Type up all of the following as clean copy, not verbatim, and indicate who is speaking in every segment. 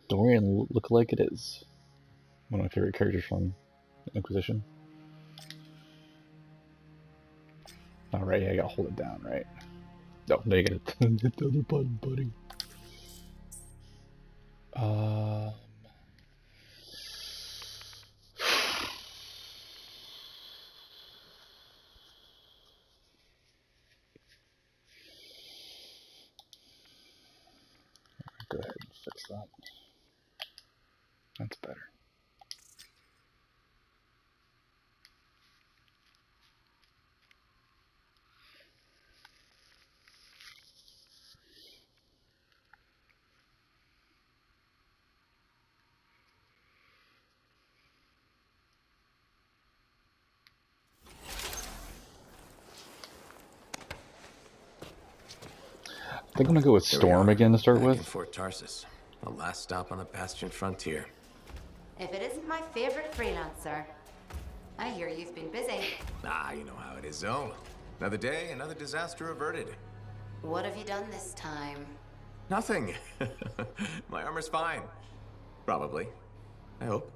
Speaker 1: Dorian look like it is. One of my favorite characters from Inquisition. Alright, yeah, I gotta hold it down, right? No, you gotta hit the other button, buddy. Go ahead and fix that. That's better. I think I'm gonna go with Storm again to start with.
Speaker 2: In Fort Tarsis, the last stop on the Bastion frontier.
Speaker 3: If it isn't my favorite freelancer, I hear you've been busy.
Speaker 2: Ah, you know how it is, Zoe. Another day, another disaster averted.
Speaker 3: What have you done this time?
Speaker 2: Nothing. My armor's fine. Probably. I hope.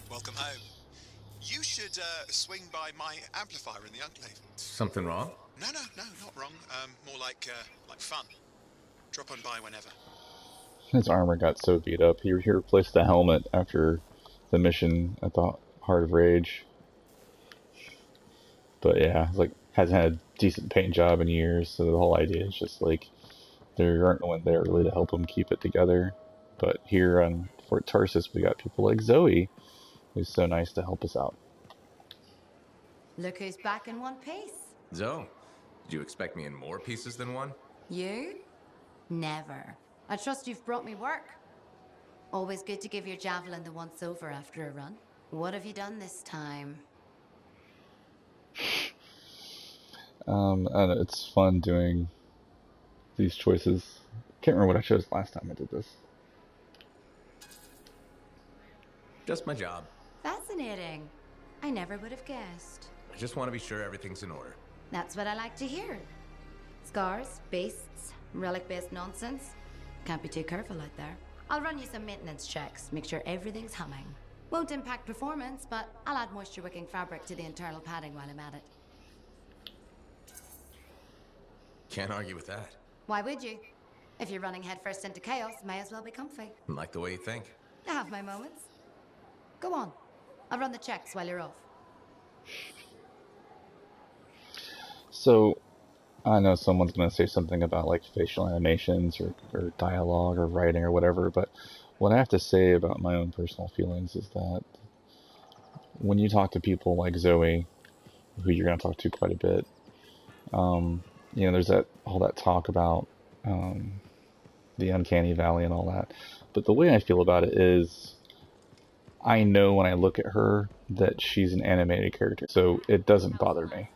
Speaker 4: Welcome home. You should swing by my amplifier in the Enclave.
Speaker 2: Something wrong?
Speaker 4: No, not wrong. More like fun. Drop on by whenever.
Speaker 1: His armor got so beat up. He replaced the helmet after the mission at the Heart of Rage. But yeah, it's like hasn't had a decent paint job in years, so the whole idea is just like there aren't no one there really to help him keep it together. But here on Fort Tarsis, we got people like Zoe, who's so nice to help us out.
Speaker 3: Look who's back in one piece.
Speaker 2: Zoe, did you expect me in more pieces than one?
Speaker 3: You? Never. I trust you've brought me work. Always good to give your javelin the once over after a run. What have you done this time?
Speaker 1: I don't know, it's fun doing these choices. Can't remember what I chose last time I did this.
Speaker 2: Just my job.
Speaker 3: Fascinating. I never would have guessed.
Speaker 2: I just want to be sure everything's in order.
Speaker 3: That's what I like to hear. Scars, beasts, relic-based nonsense. Can't be too careful out there. I'll run you some maintenance checks, make sure everything's humming. Won't impact performance, but I'll add moisture-wicking fabric to the internal padding while I'm at it.
Speaker 2: Can't argue with that.
Speaker 3: Why would you? If you're running headfirst into chaos, may as well be comfy.
Speaker 2: Like the way you think.
Speaker 3: I have my moments. Go on. I'll run the checks while you're off.
Speaker 1: So, I know someone's going to say something about like facial animations or dialogue or writing or whatever, but what I have to say about my own personal feelings is that when you talk to people like Zoe, who you're going to talk to quite a bit, you know, there's all that talk about the uncanny valley and all that. But the way I feel about it is I know when I look at her that she's an animated character, so it doesn't bother me.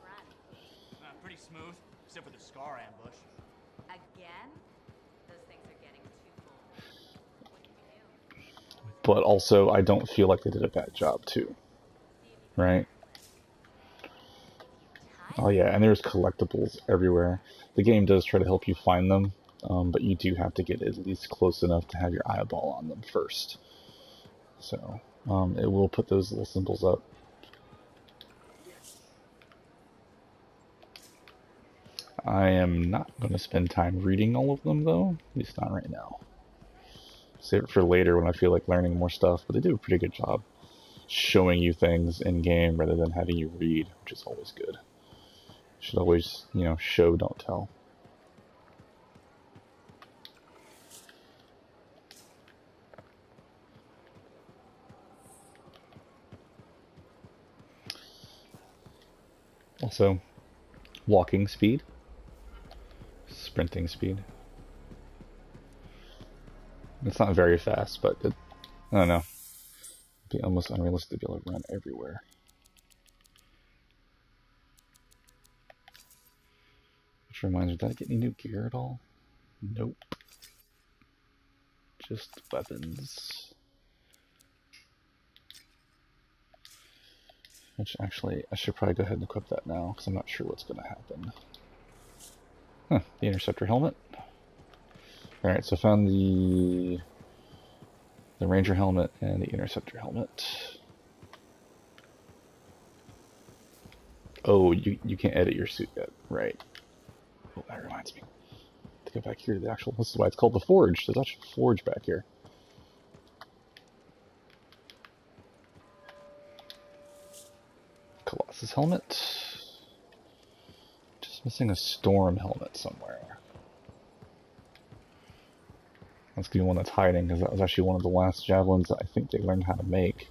Speaker 5: Pretty smooth, except for the scar ambush.
Speaker 3: Again? Those things are getting too cold. What can you do?
Speaker 1: But also, I don't feel like they did a bad job, too. Right? Oh yeah, and there's collectibles everywhere. The game does try to help you find them, but you do have to get at least close enough to have your eyeball on them first. So, it will put those little symbols up. I am not going to spend time reading all of them, though. At least not right now. Save it for later when I feel like learning more stuff, but they do a pretty good job showing you things in-game rather than having you read, which is always good. Should always, you know, show, don't tell. Also, walking speed, sprinting speed. It's not very fast, but I don't know. It'd be almost unrealistic to be able to run everywhere. Which reminds me, did I get any new gear at all? Nope. Just weapons. Which actually, I should probably go ahead and equip that now, because I'm not sure what's going to happen. Huh, the interceptor helmet. Alright, so found the Ranger helmet and the Interceptor helmet. Oh, you can't edit your suit yet, right? Oh, that reminds me. To go back here to the actual. This is why it's called the Forge. There's actually a Forge back here. Colossus helmet. Just missing a Storm helmet somewhere. That's gonna be one that's hiding, because that was actually one of the last javelins that I think they learned how to make.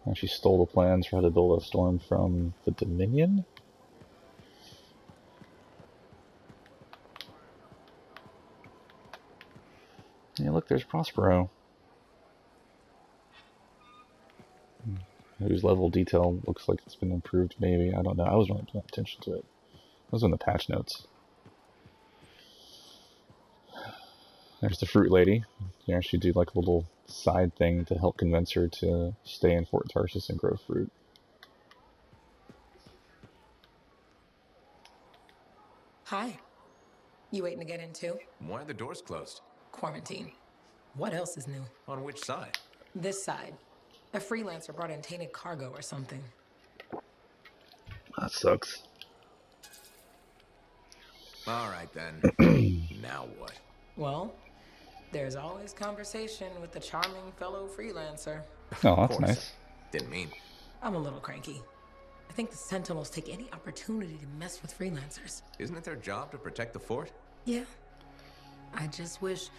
Speaker 1: I actually stole the plans for how to build a Storm from the Dominion. Yeah, look, there's Prospero. Whose level detail looks like it's been improved, maybe. I don't know. I wasn't really paying attention to it. It was in the patch notes. There's the Fruit Lady. You actually do like a little side thing to help convince her to stay in Fort Tarsis and grow fruit.
Speaker 6: Hi. You waiting to get in too?
Speaker 2: Why are the doors closed?
Speaker 6: Quarantine. What else is new?
Speaker 2: On which side?
Speaker 6: This side. A freelancer brought in tainted cargo or something.
Speaker 1: That sucks.
Speaker 2: All right, then. Now what?
Speaker 6: Well, there's always conversation with the charming fellow freelancer.
Speaker 1: Oh, that's nice.
Speaker 2: Didn't mean.
Speaker 6: I'm a little cranky. I think the Sentinels take any opportunity to mess with freelancers.
Speaker 2: Isn't it their job to protect the fort?
Speaker 6: Yeah. I just wish...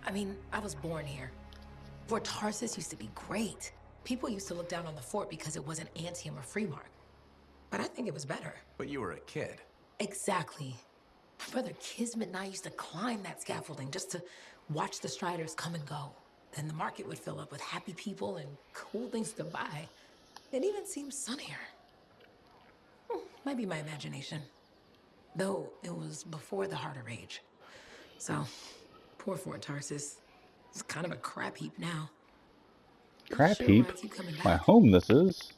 Speaker 6: I mean, I was born here. Fort Tarsis used to be great. People used to look down on the fort because it wasn't Anthem or Freemark. But I think it was better.
Speaker 2: But you were a kid.
Speaker 6: Exactly. My brother Kismet and I used to climb that scaffolding just to watch the Striders come and go. Then the market would fill up with happy people and cool things to buy. It even seems sunnier. Might be my imagination. Though it was before the Harder Age. So, poor Fort Tarsis. It's kind of a crap heap now.
Speaker 1: Crap
Speaker 6: Sure,
Speaker 1: heap?
Speaker 6: why I keep coming
Speaker 1: My
Speaker 6: back.
Speaker 1: home this is.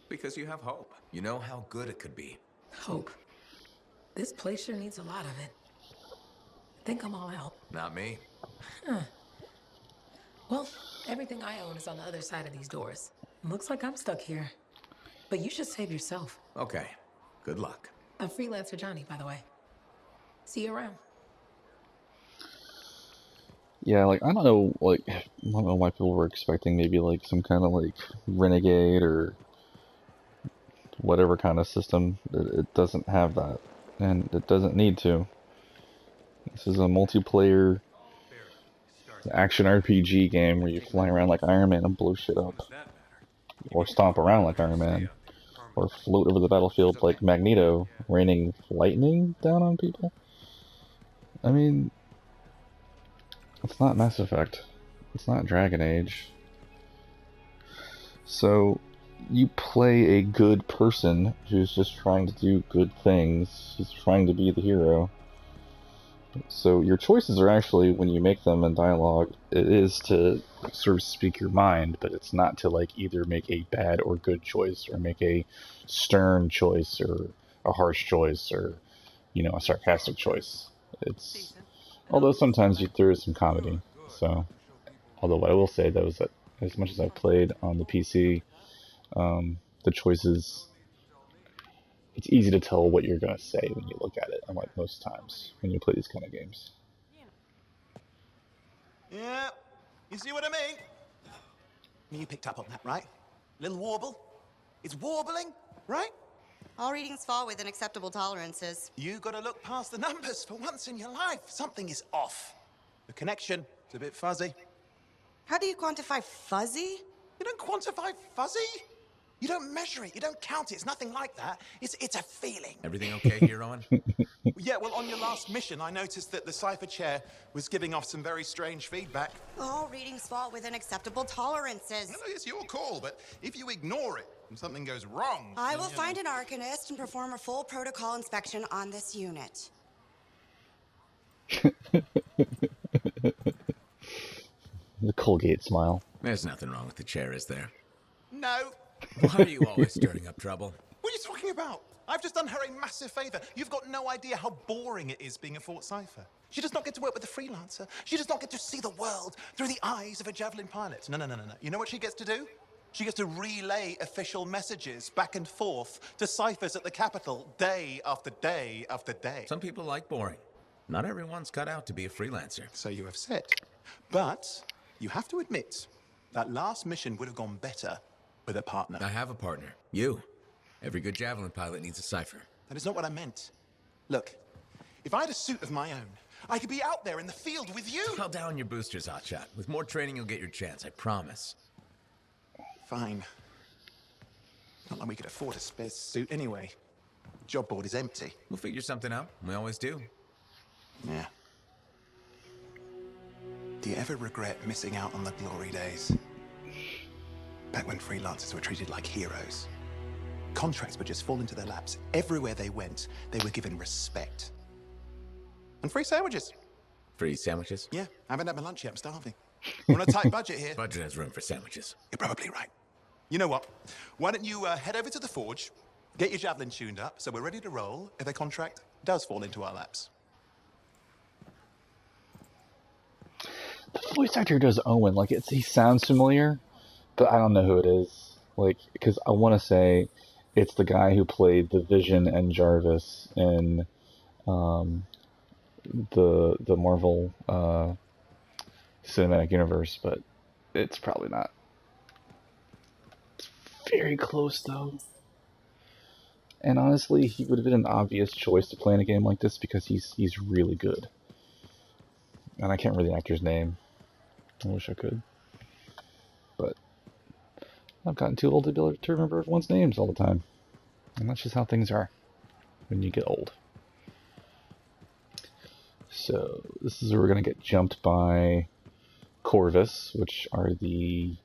Speaker 2: Because you have hope. You know how good it could be.
Speaker 6: Hope. This place sure needs a lot of it. I think I'm all out.
Speaker 2: Not me.
Speaker 6: Well, everything I own is on the other side of these doors. Looks like I'm stuck here. But you should save yourself.
Speaker 2: Okay. Good luck.
Speaker 6: I'm Freelancer Johnny, by the way. See you around.
Speaker 1: Yeah, like, I don't know why people were expecting maybe, like, some kind of, like, renegade or whatever kind of system. It doesn't have that, and it doesn't need to. This is a multiplayer action RPG game where you fly around like Iron Man and blow shit up. Or stomp around like Iron Man. Or float over the battlefield like Magneto, raining lightning down on people. I mean, it's not Mass Effect. It's not Dragon Age. So, you play a good person who's just trying to do good things. He's trying to be the hero. So your choices are actually, when you make them in dialogue, it is to sort of speak your mind, but it's not to like either make a bad or good choice, or make a stern choice, or a harsh choice, or, you know, a sarcastic choice. It's, although sometimes there is some comedy. So, although what I will say though is that as much as I've played on the PC, the choices, it's easy to tell what you're going to say when you look at it, unlike most times when you play these kind of games.
Speaker 7: Yeah, you see what I mean? You picked up on that, right? Little warble? It's warbling, right?
Speaker 8: All readings fall within acceptable tolerances.
Speaker 7: You gotta look past the numbers for once in your life. Something is off. The connection is a bit fuzzy.
Speaker 8: How do you quantify fuzzy?
Speaker 7: You don't quantify fuzzy? You don't measure it, you don't count it, it's nothing like that. It's a feeling.
Speaker 2: Everything okay here, Owen?
Speaker 7: Yeah, well, on your last mission, I noticed that the cipher chair was giving off some very strange feedback.
Speaker 8: All readings fall within acceptable tolerances.
Speaker 4: No, it's your call, but if you ignore it and something goes wrong...
Speaker 8: I will find an arcanist and perform a full protocol inspection on this unit.
Speaker 1: The Colgate smile.
Speaker 2: There's nothing wrong with the chair, is there?
Speaker 7: No.
Speaker 2: Why are you always stirring up trouble?
Speaker 7: What are you talking about? I've just done her a massive favor. You've got no idea how boring it is being a Fort Cipher. She does not get to work with a freelancer. She does not get to see the world through the eyes of a javelin pilot. No. You know what she gets to do? She gets to relay official messages back and forth to ciphers at the Capitol day after day after day.
Speaker 2: Some people like boring. Not everyone's cut out to be a freelancer.
Speaker 7: So you have said. But you have to admit, that last mission would have gone better with a partner.
Speaker 2: I have a partner. You. Every good javelin pilot needs a cipher.
Speaker 7: That is not what I meant. Look, if I had a suit of my own, I could be out there in the field with you.
Speaker 2: Call down your boosters, hotshot. With more training, you'll get your chance, I promise.
Speaker 7: Fine. Not like we could afford a spare suit anyway. Job board is empty.
Speaker 2: We'll figure something out. We always do.
Speaker 7: Yeah. Do you ever regret missing out on the glory days? Back when freelancers were treated like heroes. Contracts would just fall into their laps. Everywhere they went, they were given respect. And free sandwiches.
Speaker 2: Free sandwiches?
Speaker 7: Yeah, I haven't had my lunch yet. I'm starving. We're on a tight budget here.
Speaker 2: Budget has room for sandwiches.
Speaker 7: You're probably right. You know what? Why don't you head over to the forge, get your javelin tuned up, so we're ready to roll if a contract does fall into our laps.
Speaker 1: The voice actor does Owen. Like, he sounds familiar, but I don't know who it is. Like, because I want to say it's the guy who played the Vision and Jarvis in the Marvel cinematic universe, but it's probably not. It's very close, though. And honestly, he would have been an obvious choice to play in a game like this because he's really good. And I can't remember the actor's name. I wish I could. But I've gotten too old to be able to remember everyone's names all the time. And that's just how things are when you get old. So this is where we're going to get jumped by Corvus, which are the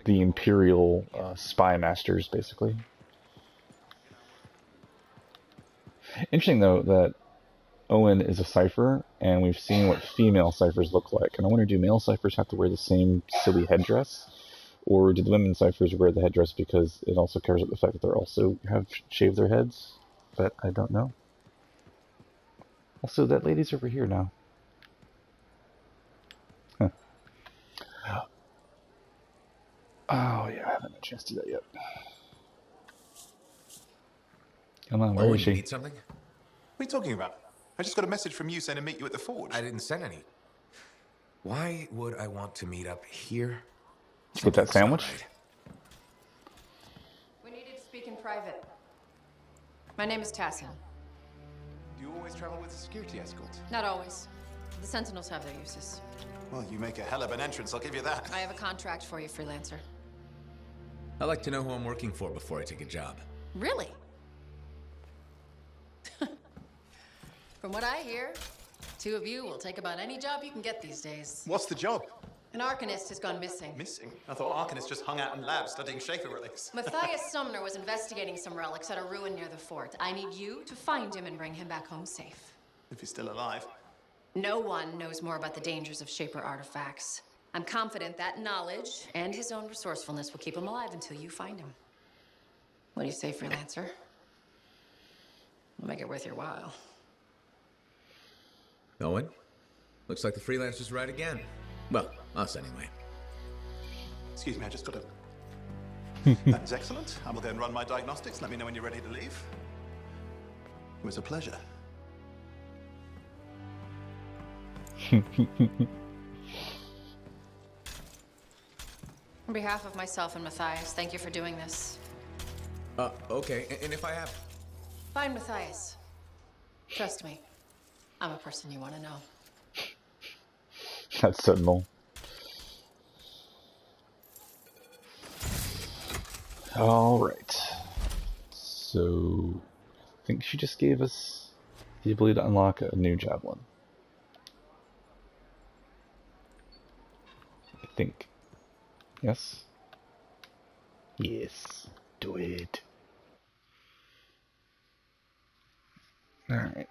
Speaker 1: Imperial spy masters, basically. Interesting, though, that Owen is a cipher, and we've seen what female ciphers look like. And I wonder, do male ciphers have to wear the same silly headdress? Or do the women ciphers wear the headdress because it also covers up the fact that they also have shaved their heads? But I don't know. Also, that lady's over here now. Huh. Oh, yeah, I haven't had a chance to do that yet. Come on, where is she?
Speaker 2: You need something?
Speaker 7: What are you talking about? I just got a message from you saying to meet you at the forge.
Speaker 2: I didn't send any. Why would I want to meet up here?
Speaker 1: Get that sandwich?
Speaker 2: Right.
Speaker 9: We needed to speak in private. My name is Tassin.
Speaker 7: Do you always travel with a security escort?
Speaker 9: Not always. The Sentinels have their uses.
Speaker 7: Well, you make a hell of an entrance, I'll give you that.
Speaker 9: I have a contract for you, freelancer.
Speaker 2: I like to know who I'm working for before I take a job.
Speaker 9: Really? From what I hear, two of you will take about any job you can get these days.
Speaker 7: What's the job?
Speaker 9: An Arcanist has gone missing.
Speaker 7: Missing? I thought Arcanists just hung out in labs studying Schaefer relics.
Speaker 9: Matthias Sumner was investigating some relics at a ruin near the fort. I need you to find him and bring him back home safe.
Speaker 7: If he's still alive.
Speaker 9: No one knows more about the dangers of Shaper artifacts. I'm confident that knowledge and his own resourcefulness will keep him alive until you find him. What do you say, freelancer? We'll make it worth your while.
Speaker 2: Owen? Looks like the freelancer's right again. Well, us anyway.
Speaker 7: Excuse me, I just got a... That is excellent. I will then run my diagnostics. Let me know when you're ready to leave. It was a pleasure.
Speaker 9: On behalf of myself and Matthias, thank you for doing this.
Speaker 2: Okay, and if I have...
Speaker 9: Find Matthias. Trust me, I'm a person you want to know.
Speaker 1: That's Sentinel. Alright. So, I think she just gave us the ability to unlock a new javelin. I think. Yes? Yes. Do it. Alright.